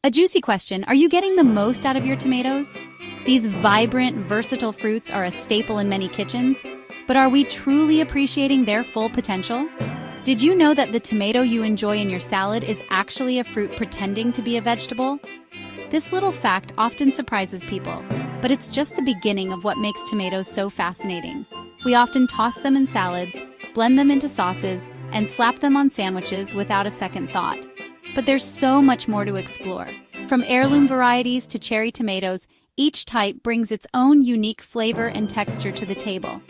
A juicy question, are you getting the most out of your tomatoes? These vibrant, versatile fruits are a staple in many kitchens, but are we truly appreciating their full potential? Did you know that the tomato you enjoy in your salad is actually a fruit pretending to be a vegetable? This little fact often surprises people, but it's just the beginning of what makes tomatoes so fascinating. We often toss them in salads, blend them into sauces, and slap them on sandwiches without a second thought. But there's so much more to explore. From heirloom varieties to cherry tomatoes, each type brings its own unique flavor and texture to the table.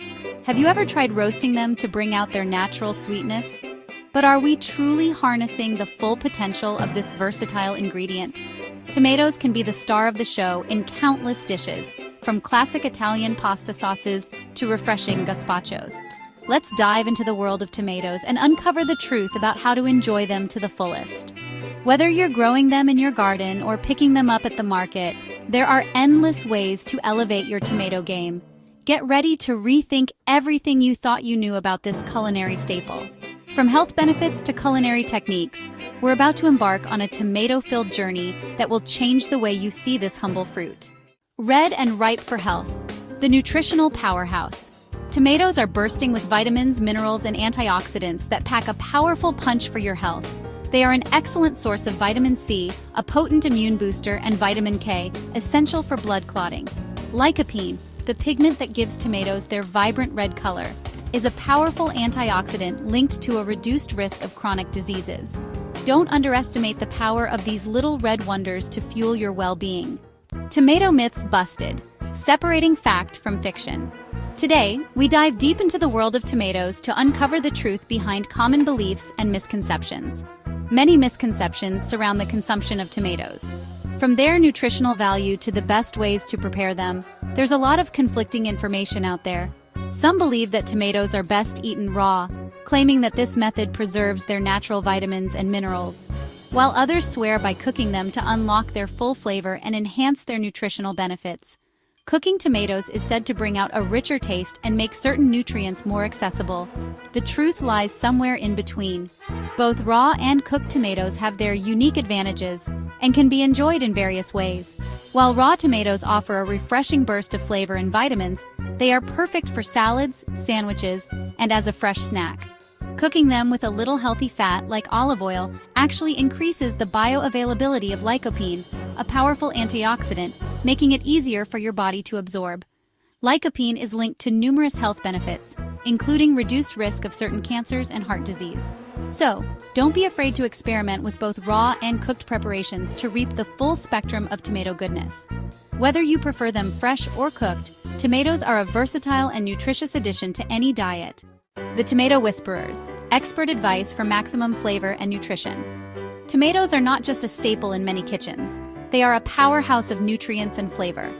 Have you ever tried roasting them to bring out their natural sweetness? But are we truly harnessing the full potential of this versatile ingredient? Tomatoes can be the star of the show in countless dishes, from classic Italian pasta sauces to refreshing gazpachos. Let's dive into the world of tomatoes and uncover the truth about how to enjoy them to the fullest. Whether you're growing them in your garden or picking them up at the market, there are endless ways to elevate your tomato game. Get ready to rethink everything you thought you knew about this culinary staple. From health benefits to culinary techniques, we're about to embark on a tomato-filled journey that will change the way you see this humble fruit. Red and ripe for health, the nutritional powerhouse. Tomatoes are bursting with vitamins, minerals, and antioxidants that pack a powerful punch for your health. They are an excellent source of vitamin C, a potent immune booster, and vitamin K, essential for blood clotting. Lycopene, the pigment that gives tomatoes their vibrant red color, is a powerful antioxidant linked to a reduced risk of chronic diseases. Don't underestimate the power of these little red wonders to fuel your well-being. Tomato myths busted, separating fact from fiction. Today, we dive deep into the world of tomatoes to uncover the truth behind common beliefs and misconceptions. Many misconceptions surround the consumption of tomatoes. From their nutritional value to the best ways to prepare them, there's a lot of conflicting information out there. Some believe that tomatoes are best eaten raw, claiming that this method preserves their natural vitamins and minerals, while others swear by cooking them to unlock their full flavor and enhance their nutritional benefits. Cooking tomatoes is said to bring out a richer taste and make certain nutrients more accessible. The truth lies somewhere in between. Both raw and cooked tomatoes have their unique advantages and can be enjoyed in various ways. While raw tomatoes offer a refreshing burst of flavor and vitamins, they are perfect for salads, sandwiches, and as a fresh snack. Cooking them with a little healthy fat like olive oil actually increases the bioavailability of lycopene, a powerful antioxidant, making it easier for your body to absorb. Lycopene is linked to numerous health benefits, including reduced risk of certain cancers and heart disease. So, don't be afraid to experiment with both raw and cooked preparations to reap the full spectrum of tomato goodness. Whether you prefer them fresh or cooked, tomatoes are a versatile and nutritious addition to any diet. The Tomato Whisperers, expert advice for maximum flavor and nutrition. Tomatoes are not just a staple in many kitchens. They are a powerhouse of nutrients and flavor.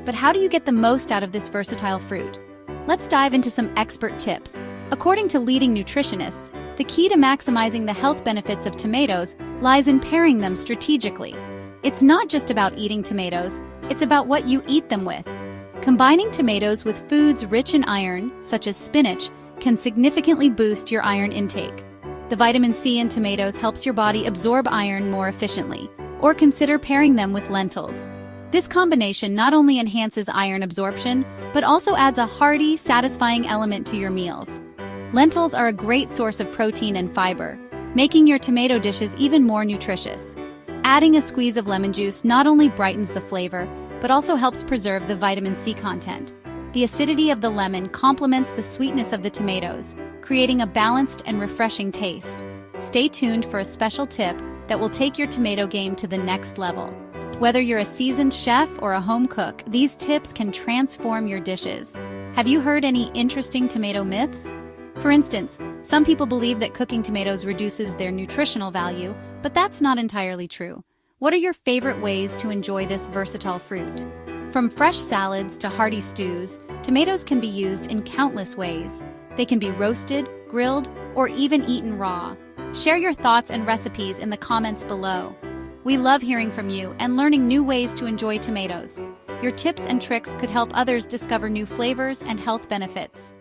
But how do you get the most out of this versatile fruit? Let's dive into some expert tips. According to leading nutritionists, the key to maximizing the health benefits of tomatoes lies in pairing them strategically. It's not just about eating tomatoes, it's about what you eat them with. Combining tomatoes with foods rich in iron, such as spinach, can significantly boost your iron intake. The vitamin C in tomatoes helps your body absorb iron more efficiently, or consider pairing them with lentils. This combination not only enhances iron absorption, but also adds a hearty, satisfying element to your meals. Lentils are a great source of protein and fiber, making your tomato dishes even more nutritious. Adding a squeeze of lemon juice not only brightens the flavor, but also helps preserve the vitamin C content. The acidity of the lemon complements the sweetness of the tomatoes, creating a balanced and refreshing taste. Stay tuned for a special tip that will take your tomato game to the next level. Whether you're a seasoned chef or a home cook, these tips can transform your dishes. Have you heard any interesting tomato myths? For instance, some people believe that cooking tomatoes reduces their nutritional value, but that's not entirely true. What are your favorite ways to enjoy this versatile fruit? From fresh salads to hearty stews, tomatoes can be used in countless ways. They can be roasted, grilled, or even eaten raw. Share your thoughts and recipes in the comments below. We love hearing from you and learning new ways to enjoy tomatoes. Your tips and tricks could help others discover new flavors and health benefits.